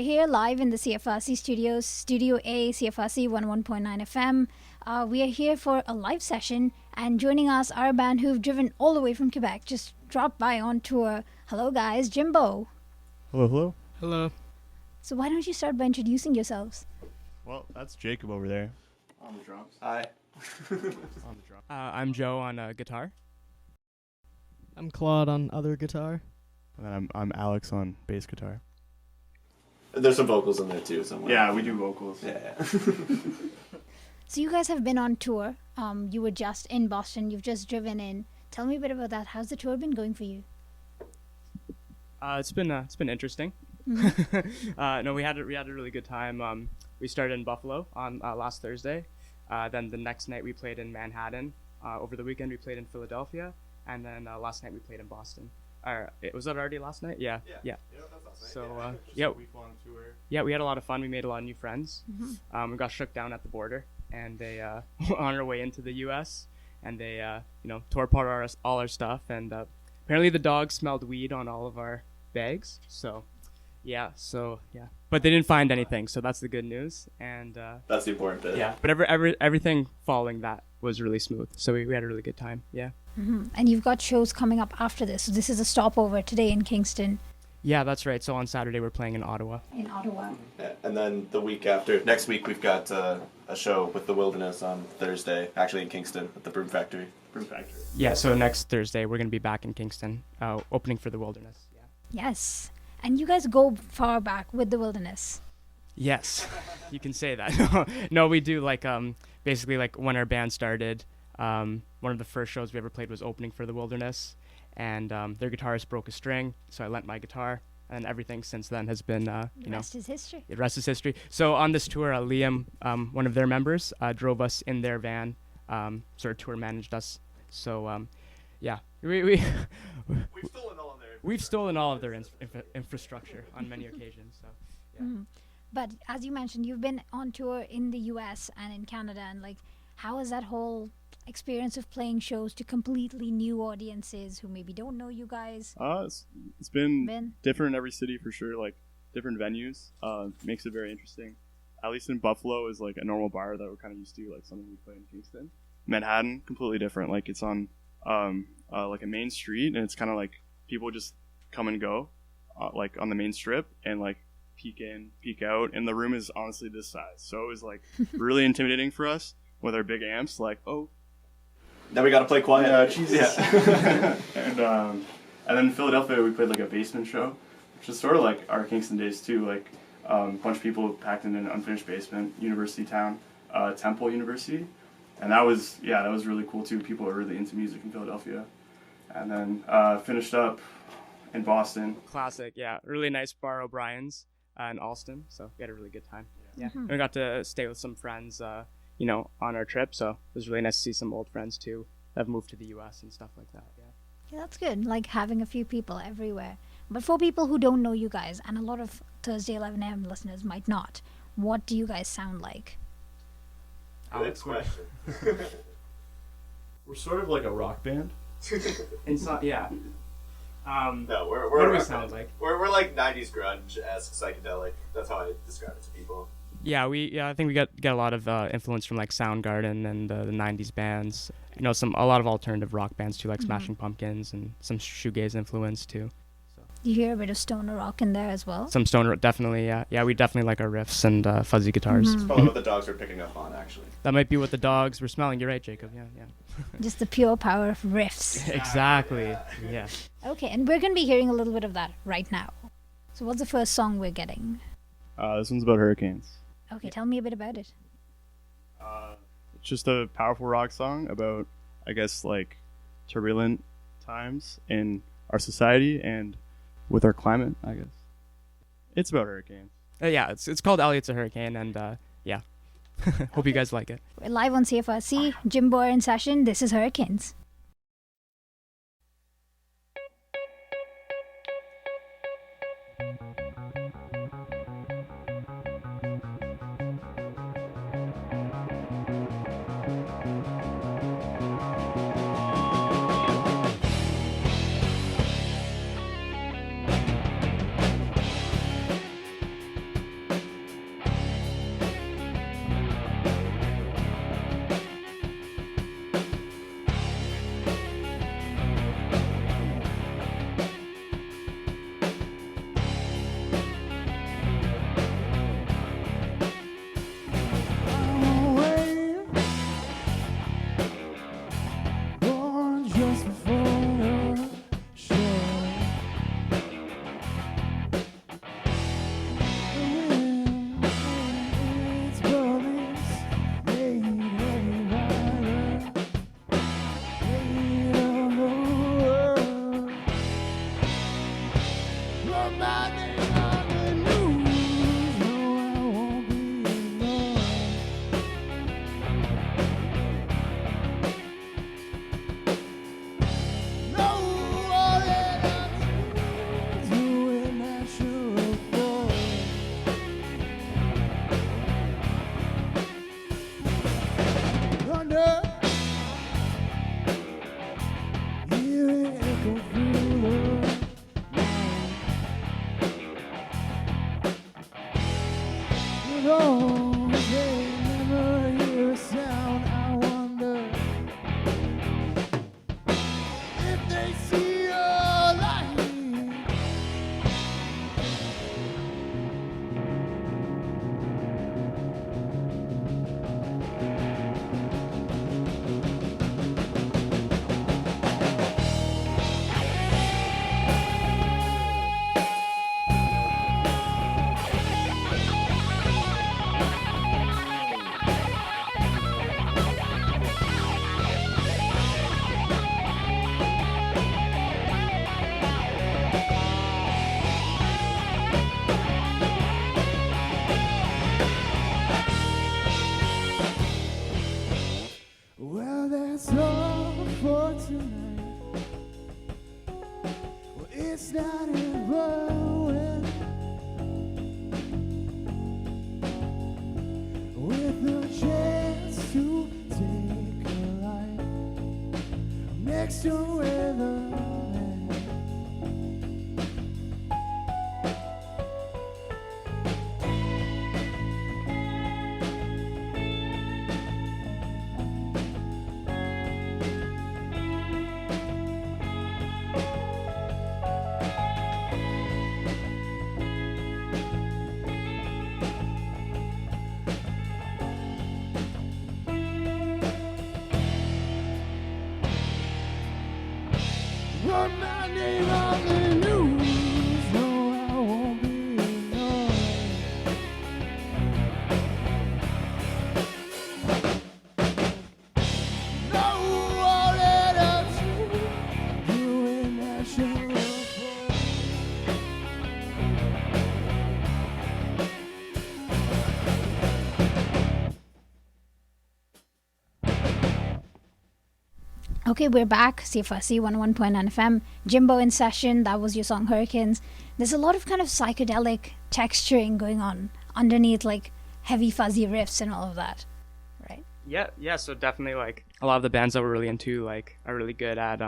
We're here live in the CFRC studios, Studio A, CFRC 101.9 FM. We are here for a live session, and joining us are a band who've driven all the way from Quebec, just dropped by on tour. Hello, guys, Jimbo. Hello, hello. Hello. So why don't you start by introducing yourselves? Well, that's Jacob over there. On the drums. Hi. On the drums. I'm Joe on guitar. I'm Claud on other guitar. And then I'm Alex on bass guitar. There's some vocals in there too somewhere. Yeah, we do vocals. Yeah. So you guys have been on tour. You were just in Boston. You've just driven in. Tell me a bit about that. How's the tour been going for you? It's been interesting. Mm-hmm. No, we had a really good time. We started in Buffalo on last Thursday. Then the next night we played in Manhattan. Over the weekend we played in Philadelphia, and then last night we played in Boston. Was that already last night? Yeah. That's last night. So Just yeah, a week-long tour. yeah, we had a lot of fun. We made a lot of new friends. Mm-hmm. We got shook down at the border, and they on our way into the U.S. and they tore apart all our stuff, and apparently the dogs smelled weed on all of our bags. So yeah, but they didn't find anything, so that's the good news. And That's the important bit. yeah, but everything following that was really smooth. So we had a really good time. Yeah. Mm-hmm. And you've got shows coming up after this. So this is a stopover today in Kingston. Yeah, that's right. So on Saturday we're playing in Ottawa. In Ottawa. Yeah. And then the week after, next week we've got a show with the Wilderness on Thursday, actually in Kingston at the Broom Factory. Yeah. So next Thursday we're gonna be back in Kingston, opening for the Wilderness. Yeah. Yes. And you guys go far back with the Wilderness. Yes, you can say that. No, we do basically when our band started. One of the first shows we ever played was opening for the Wilderness, and their guitarist broke a string, so I lent my guitar, and everything since then has been, The rest is history. the rest is history. So on this tour, Liam, one of their members, drove us in their van, sort of tour managed us. So yeah, we've stolen all of their infrastructure on many occasions. So yeah. Mm. But as you mentioned, you've been on tour in the US and in Canada, and how is that whole experience of playing shows to completely new audiences who maybe don't know you guys? It's been different in every city for sure, different venues. Makes it very interesting. At least in Buffalo is a normal bar that we're kind of used to, something we play in Kingston. Manhattan, completely different. It's on a main street, and it's kind of people just come and go, on the main strip, and peek in, peek out, and the room is honestly this size. So it was really intimidating for us with our big amps. Now we gotta play quiet. Yeah, Jesus. Yeah. and then in Philadelphia we played a basement show, which is sort of our Kingston days too. A bunch of people packed in an unfinished basement, university town, Temple University, and that was really cool too. People are really into music in Philadelphia, and then finished up in Boston. Classic, yeah. Really nice bar, O'Brien's in Alston. So we had a really good time. Yeah. Mhm. And we got to stay with some friends, on our trip. So it was really nice to see some old friends too that have moved to the U.S. and stuff like that. Yeah. Yeah, that's good, having a few people everywhere. But for people who don't know you guys, and a lot of Thursday 11 a.m. listeners might not, what do you guys sound like? Alex, question. We're sort of like a rock band. yeah. No, we're What do we rock sound band. like? We're like 90s grunge-esque psychedelic. That's how I describe it to people. Yeah, I think we get a lot of influence from Soundgarden and the '90s bands. A lot of alternative rock bands too, Smashing Pumpkins, and some shoegaze influence too. You hear a bit of stoner rock in there as well? Some stoner, definitely. Yeah, we definitely like our riffs and fuzzy guitars. Mhm. Probably what the dogs are picking up on, actually. That might be what the dogs were smelling. You're right, Jacob. Yeah. Just the pure power of riffs. Exactly. Yeah. Okay, and we're going to be hearing a little bit of that right now. So what's the first song we're getting? This one's about hurricanes. Okay, tell me a bit about it. It's just a powerful rock song about, I guess, turbulent times in our society and with our climate, I guess. It's about hurricanes. Yeah, it's called Elliot's a Hurricane, and yeah. Hope you guys like it. We're live on CFRC. Jimbo are in session. This is Hurricanes. roads, they never hear a sound. I wonder if they see a light. Well, that's all for tonight. Well, it's not evolving with a chance to take a life next to where the land. Put my name on the news, no, I won't be ignored. No audit of you in national report. Okay, we're back. CFRC 101.9 FM. Jimbo in session. That was your song Hurricanes. There's a lot of kind of psychedelic texturing going on underneath, like heavy fuzzy riffs and all of that, right? Yeah. So definitely, like, a lot of the bands that we're really into, like, are really good at,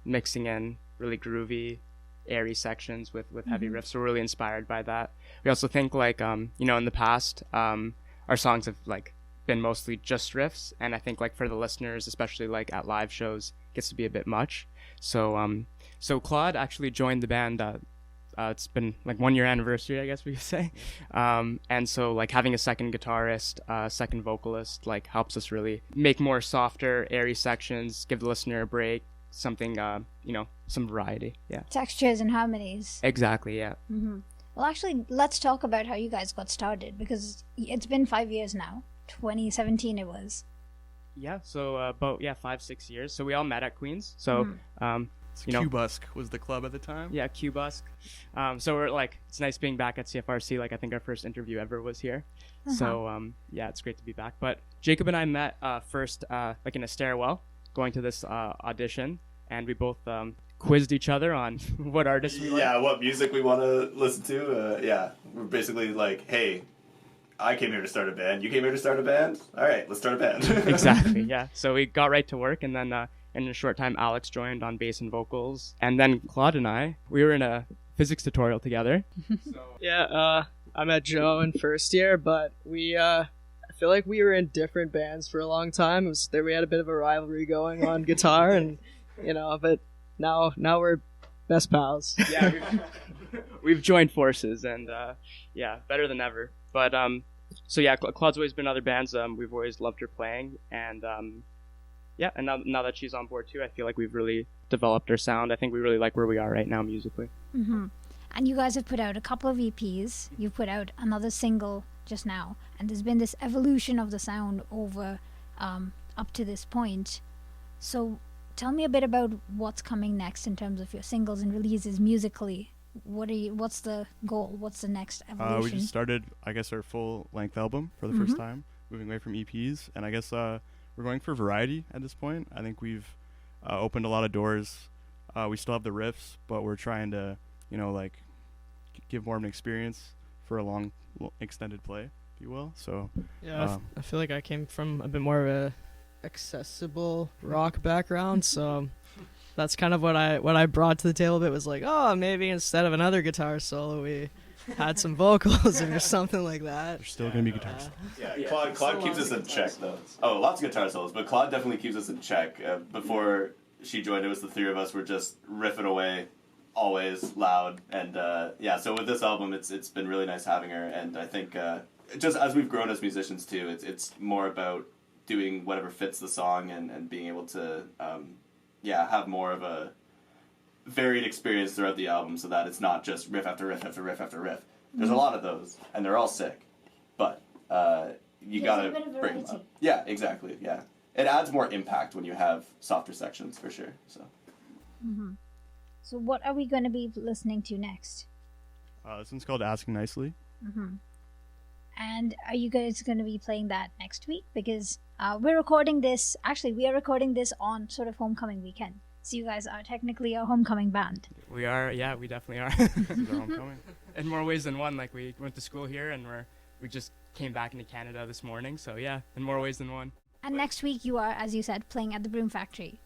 mixing in really groovy, airy sections with heavy riffs. So we're really inspired by that. We also think, like, in the past, our songs have, like, been mostly just riffs, and I think, like, for the listeners, especially like at live shows, gets to be a bit much. So Claud actually joined the band. It's been like 1 year anniversary, I guess we could say. And so, like, having a second guitarist, second vocalist, like, helps us really make more softer, airy sections, give the listener a break, something, some variety. Yeah. Textures and harmonies. Exactly. Yeah. Mm-hmm. Well, actually, let's talk about how you guys got started, because it's been 5 years now. 2017 it was. Yeah, so about 5-6 years. So we all met at Queens. So Q-Busk was the club at the time. Yeah, Q-Busk. So we're like, it's nice being back at CFRC. Like, I think our first interview ever was here. So it's great to be back. But Jacob and I met first like in a stairwell going to this audition, and we both quizzed each other on what artists we like. Yeah, what music we want to listen to. We're basically like, hey, I came here to start a band. You came here to start a band? All right, let's start a band. Exactly, yeah. So we got right to work, and then in a short time, Alex joined on bass and vocals. And then Claude and we were in a physics tutorial together. I met Joe in first year, but I feel like we were in different bands for a long time. We had a bit of a rivalry going on guitar, and but now we're best pals. Yeah, we've joined forces, and better than ever. But Claude's always been in other bands. We've always loved her playing, and and now that she's on board too, I feel like we've really developed our sound. I think we really like where we are right now musically. Mm-hmm. And you guys have put out a couple of EPs. You've put out another single just now, and there's been this evolution of the sound over up to this point. So tell me a bit about what's coming next in terms of your singles and releases musically. What's the goal? What's the next evolution? We just started, I guess, our full-length album for the first time, moving away from EPs, and I guess we're going for variety at this point. I think we've opened a lot of doors. We still have the riffs, but we're trying to, give more of an experience for a long, extended play, if you will. So I feel like I came from a bit more of a accessible rock background, so that's kind of what I brought to the table a bit. Was like, oh, maybe instead of another guitar solo, we had some vocals or something like that. There's still gonna be guitar solos. Yeah, Claud keeps us in check though. Oh, lots of guitar solos, but Claud definitely keeps us in check. Before she joined, it was the three of us were just riffing away, always loud, and so with this album, it's been really nice having her, and I think just as we've grown as musicians too, it's more about doing whatever fits the song and being able to have more of a varied experience throughout the album, so that it's not just riff after riff after riff after riff. There's a lot of those, and they're all sick, but you gotta bring them up. Yeah, exactly. Yeah, it adds more impact when you have softer sections for sure. So. Mm-hmm. So what are we going to be listening to next? This one's called Asking Nicely. Mm-hmm. And are you guys going to be playing that next week? Because we are recording this on sort of homecoming weekend. So you guys are technically a homecoming band. We are, yeah, we definitely are. This is our homecoming. In more ways than one. Like, we went to school here, and we just came back into Canada this morning. So yeah, in more ways than one. And next week you are, as you said, playing at the Broom Factory.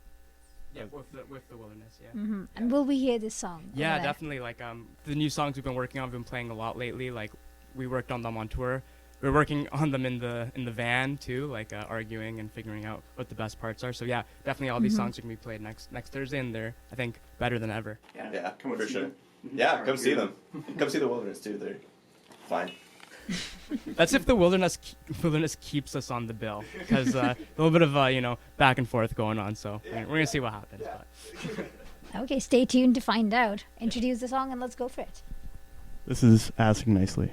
Yeah, with the Wilderness, yeah. Mm-hmm. And will we hear this song? Yeah, definitely. Like, the new songs we've been working on, we've been playing a lot lately. Like, we worked on them on tour. We were working on them in the van too, like arguing and figuring out what the best parts are. So yeah, definitely all these songs are gonna be played next Thursday, and they're, I think, better than ever. Yeah, come for sure. Yeah, come see them. Come see the Wilderness too. They're fine. That's if the Wilderness keeps us on the bill, because a little bit of back and forth going on. So we're gonna see what happens. Yeah. But. Okay, stay tuned to find out. Introduce the song and let's go for it. This is Asking Nicely.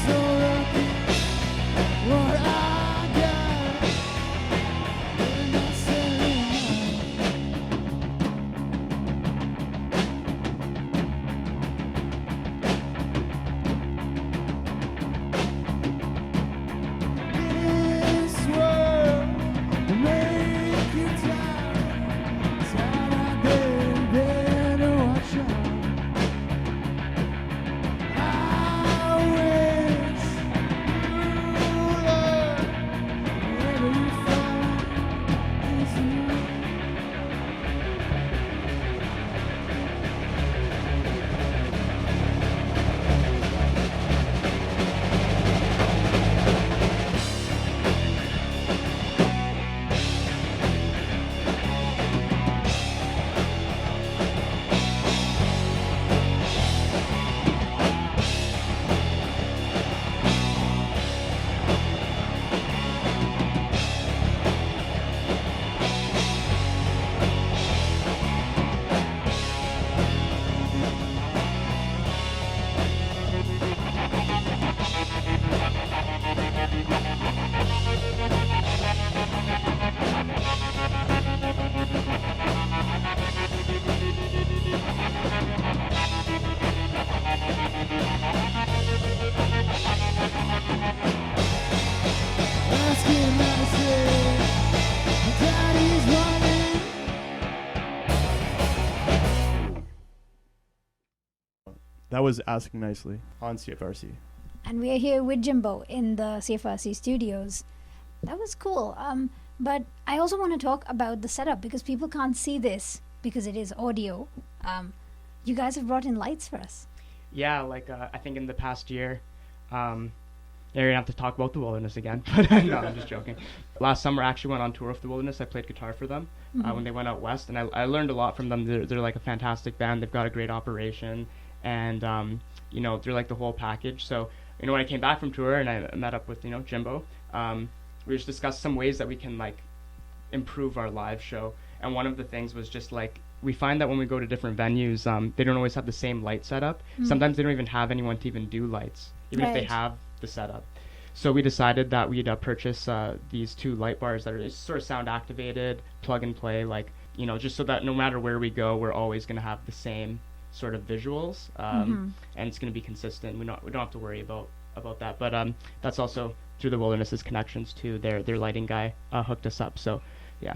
So that was Asking Nicely on CFRC. And we are here with Jimbo in the CFRC studios. That was cool. But I also want to talk about the setup because people can't see this because it is audio. You guys have brought in lights for us. Yeah, like I think in the past year, you're gonna have to talk about the Wilderness again. But no, I'm just joking. Last summer, I actually went on tour with the Wilderness. I played guitar for them when they went out west, and I learned a lot from them. They're like a fantastic band. They've got a great operation, and they're like the whole package. So when I came back from tour and I met up with Jimbo, we just discussed some ways that we can like improve our live show. And one of the things was just like, we find that when we go to different venues, they don't always have the same light setup. Sometimes they don't even have anyone to even do lights, even if they have the setup. So we decided that we'd purchase these 2 light bars that are sort of sound activated, plug and play, like, just so that no matter where we go, we're always going to have the same sort of visuals, and it's going to be consistent. We don't have to worry about that. But that's also through the Wilderness's connections to their lighting guy hooked us up. So yeah,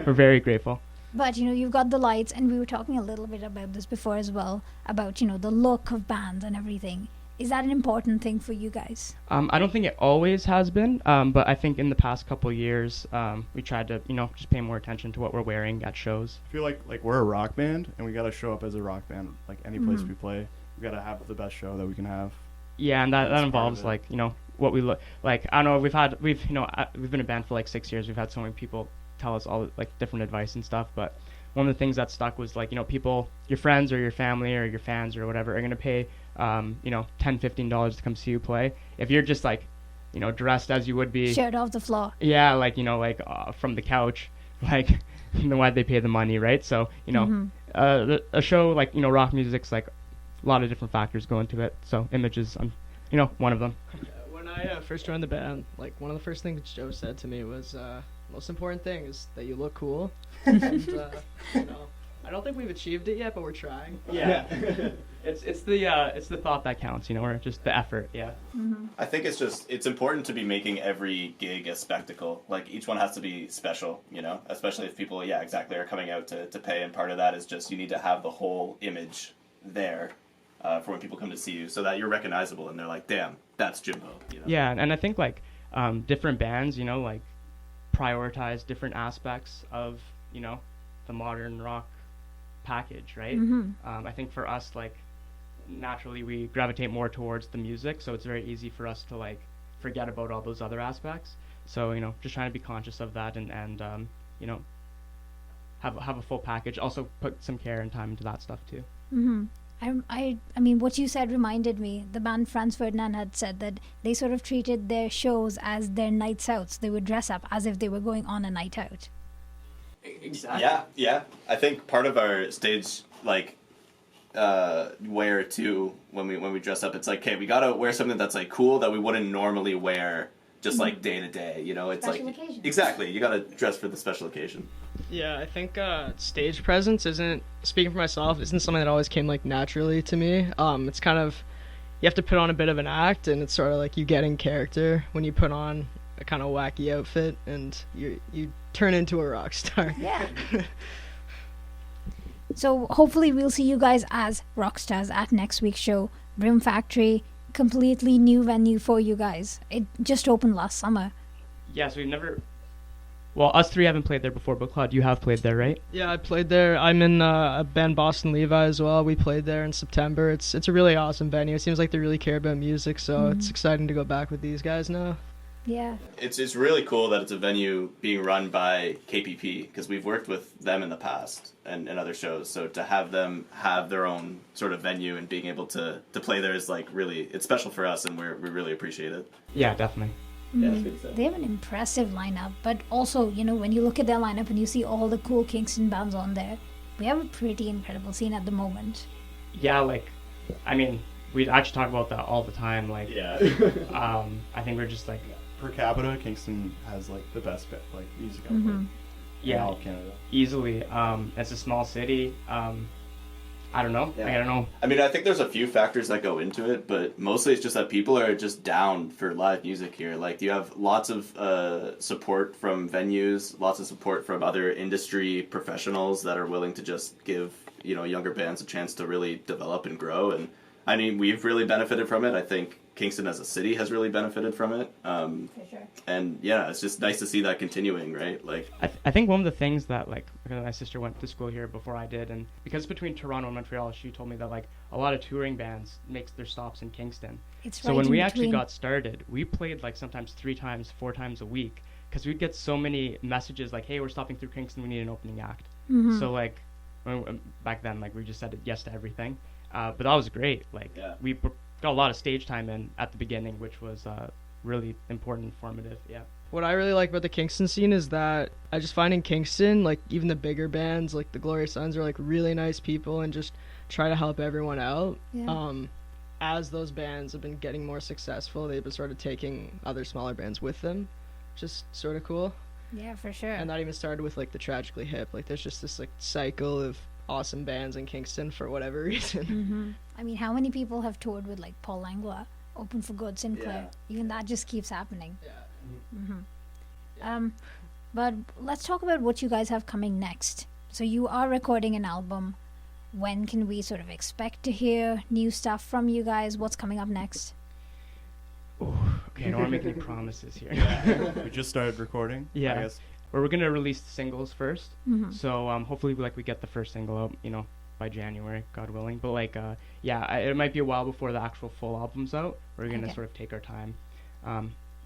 we're very grateful. But you've got the lights, and we were talking a little bit about this before as well, about the look of bands and everything. Is that an important thing for you guys? I don't think it always has been, but I think in the past couple years, we tried to just pay more attention to what we're wearing at shows. I feel like we're a rock band, and we got to show up as a rock band. Like any place we play, we got to have the best show that we can have. Yeah, and that involves like what we look like. I don't know. We've been a band for like 6 years. We've had so many people tell us all like different advice and stuff, but one of the things that stuck was like people, your friends or your family or your fans or whatever, are going to pay $10-15 to come see you play. If you're just like dressed as you would be, shirt off the floor, yeah, like from the couch, like then why'd they pay the money, right? So a show like rock music's like a lot of different factors go into it, so images one of them. When I first joined the band, like one of the first things Joe said to me was most important thing is that you look cool. And I don't think we've achieved it yet, but we're trying. Yeah. It's the thought that counts, or just the effort. Yeah. I think it's important to be making every gig a spectacle. Like each one has to be special, especially if people, exactly, are coming out to pay. And part of that is just you need to have the whole image there for when people come to see you, so that you're recognizable and they're like, damn, that's Jimbo. Yeah, and I think like different bands, like prioritize different aspects of the modern rock package, right? I think for us, like naturally we gravitate more towards the music, so it's very easy for us to like forget about all those other aspects. So just trying to be conscious of that and have a full package. Also put some care and time into that stuff too. I mean, what you said reminded me. The band Franz Ferdinand had said that they sort of treated their shows as their nights out. So they would dress up as if they were going on a night out. Exactly. Yeah. I think part of our stage like wear too, when we dress up, it's like, okay, we gotta wear something that's like cool that we wouldn't normally wear just like day to day. It's special like occasion. Exactly. You gotta dress for the special occasion. Yeah, I think stage presence isn't, speaking for myself, isn't something that always came like naturally to me. It's kind of, you have to put on a bit of an act, and it's sort of like you get in character when you put on a kind of wacky outfit, and you turn into a rock star. Yeah. So hopefully we'll see you guys as rock stars at next week's show. Brim Factory, completely new venue for you guys. It just opened last summer. Yeah, so we've never... Well, us three haven't played there before, but Claud, you have played there, right? Yeah, I played there. I'm in a band, Boston Levi, as well. We played there in September. It's a really awesome venue. It seems like they really care about music, so it's exciting to go back with these guys now. Yeah. It's really cool that it's a venue being run by KPP, because we've worked with them in the past and other shows. So to have them have their own sort of venue and being able to play there is like really, it's special for us, and we really appreciate it. Yeah, definitely. Yeah, it's good stuff. They have an impressive lineup, but also, when you look at their lineup and you see all the cool Kingston bands on there, we have a pretty incredible scene at the moment. Yeah, we actually talk about that all the time. Yeah. I think we're just like... Per capita, Kingston has like the best music output in all of Canada. Easily. It's a small city. I don't know. Yeah. I don't know. I mean, I think there's a few factors that go into it, but mostly it's just that people are just down for live music here. Like, you have lots of support from venues, lots of support from other industry professionals that are willing to just give, younger bands a chance to really develop and grow. And I mean, we've really benefited from it. I think Kingston as a city has really benefited from it. For sure. And yeah, it's just nice to see that continuing, right? Like, I think one of the things that, like, because my sister went to school here before I did, and because between Toronto and Montreal, she told me that, like, a lot of touring bands makes their stops in Kingston. It's So right when in we actually between. got started, we played, like, sometimes 3 times, 4 times a week, because we'd get so many messages like, hey, we're stopping through Kingston, we need an opening act. Mhm. So, like, back then, like, we just said yes to everything. But that was great. Like, Yeah. we got a lot of stage time in at the beginning, which was really important and formative. Yeah. What I really like about the Kingston scene is that I just find in Kingston, like, even the bigger bands, like the Glorious Sons, are like really nice people and just try to help everyone out. Yeah. As those bands have been getting more successful, they've been sort of taking other smaller bands with them, which is sort of cool. Yeah, for sure. And that even started with like the Tragically Hip. Like, there's just this like cycle of awesome bands in Kingston for whatever reason. Mm-hmm. I mean, how many people have toured with like Paul Langlois, Open for Good, Sinclair? Even that just keeps happening. Yeah. Mm-hmm. But let's talk about what you guys have coming next. So you are recording an album. When can we sort of expect to hear new stuff from you guys? What's coming up next? Okay, I don't want to make any promises here. We just started recording. Yeah. I guess. We're going to release the singles first. Mm-hmm. So hopefully, like, we get the first single out, by January, God willing. But, like, it might be a while before the actual full album's out. We're going to Okay. sort of take our time.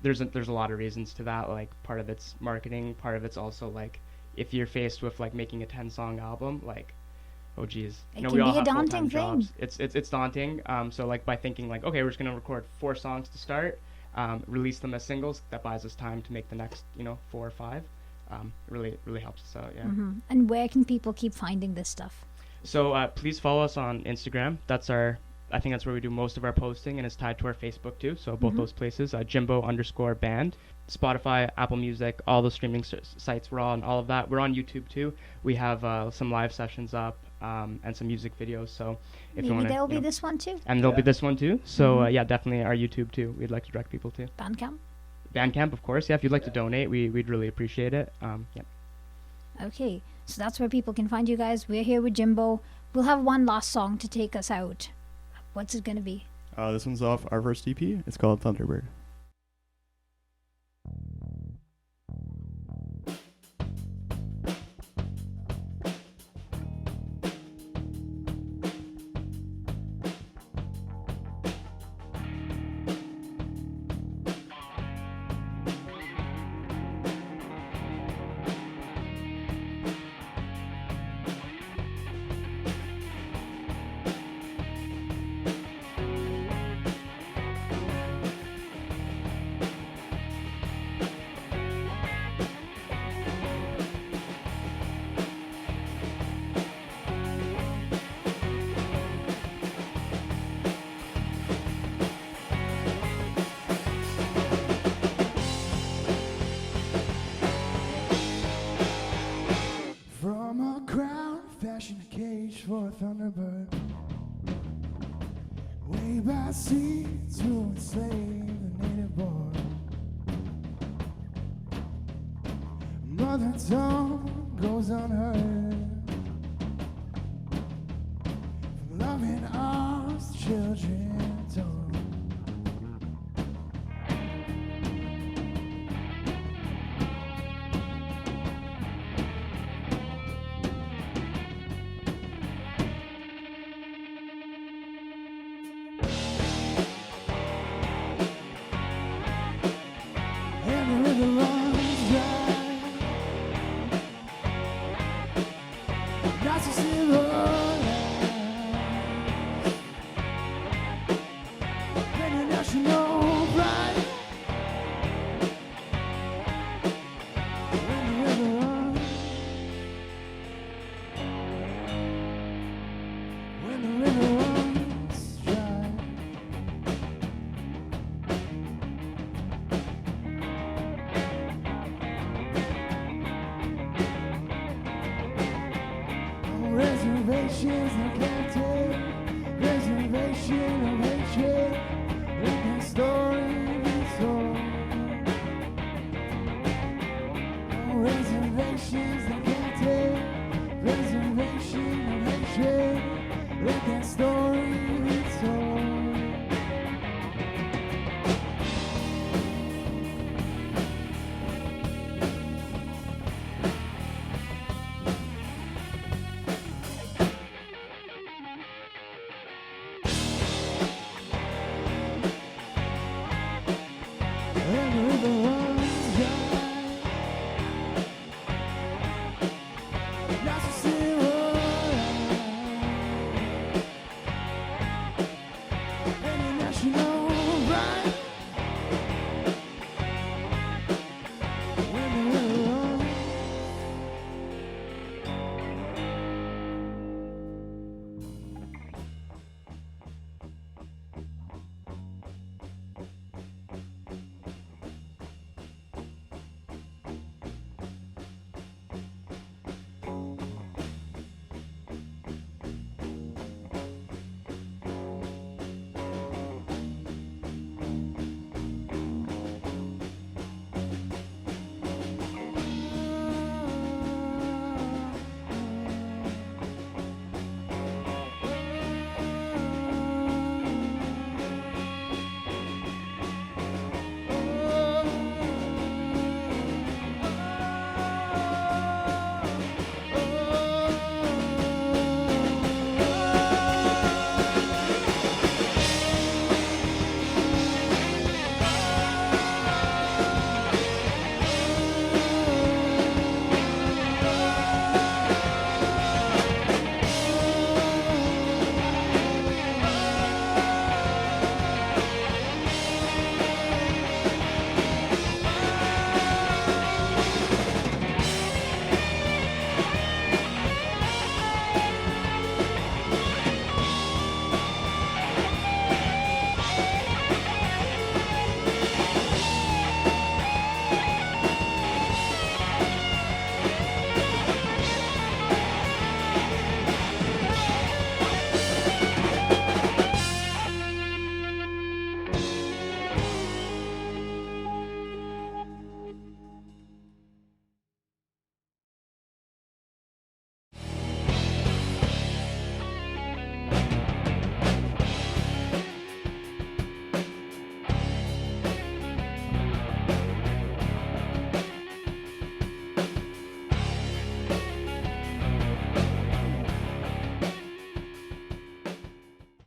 There's a lot of reasons to that. Like, part of it's marketing. Part of it's also, like, if you're faced with, like, making a 10-song album, like, oh geez, It we can all be a have daunting full-time thing. jobs. It's daunting. So, like, by thinking, like, okay, we're just gonna record 4 songs to start, release them as singles. That buys us time to make the next 4 or 5. Really helps us out. Yeah. Mm-hmm. And where can people keep finding this stuff? So please follow us on Instagram. I think that's where we do most of our posting, and it's tied to our Facebook too. So both those places, Jimbo_band, Spotify, Apple Music, all the streaming sites. We're on all of that. We're on YouTube too. We have some live sessions up and some music videos. So if Maybe you want to, there'll be this one too. and there'll be this one too. So yeah, definitely our YouTube too. We'd like to direct people to Bandcamp. Bandcamp, of course. Yeah, if you'd like to donate, we'd really appreciate it. Yeah. Okay, so that's where people can find you guys. We're here with Jimbo. We'll have one last song to take us out. What's it gonna be? This one's off our first EP. It's called Thunderbird. From a crown, fashion a cage for a thunderbird. Way by sea to enslave the native boy. Mother tongue goes unheard. From loving arms, children torn. And the river runs dry. Not to see the light. Then the national pride. When the river runs. When the river runs dry. Reservations I can't take. Reservations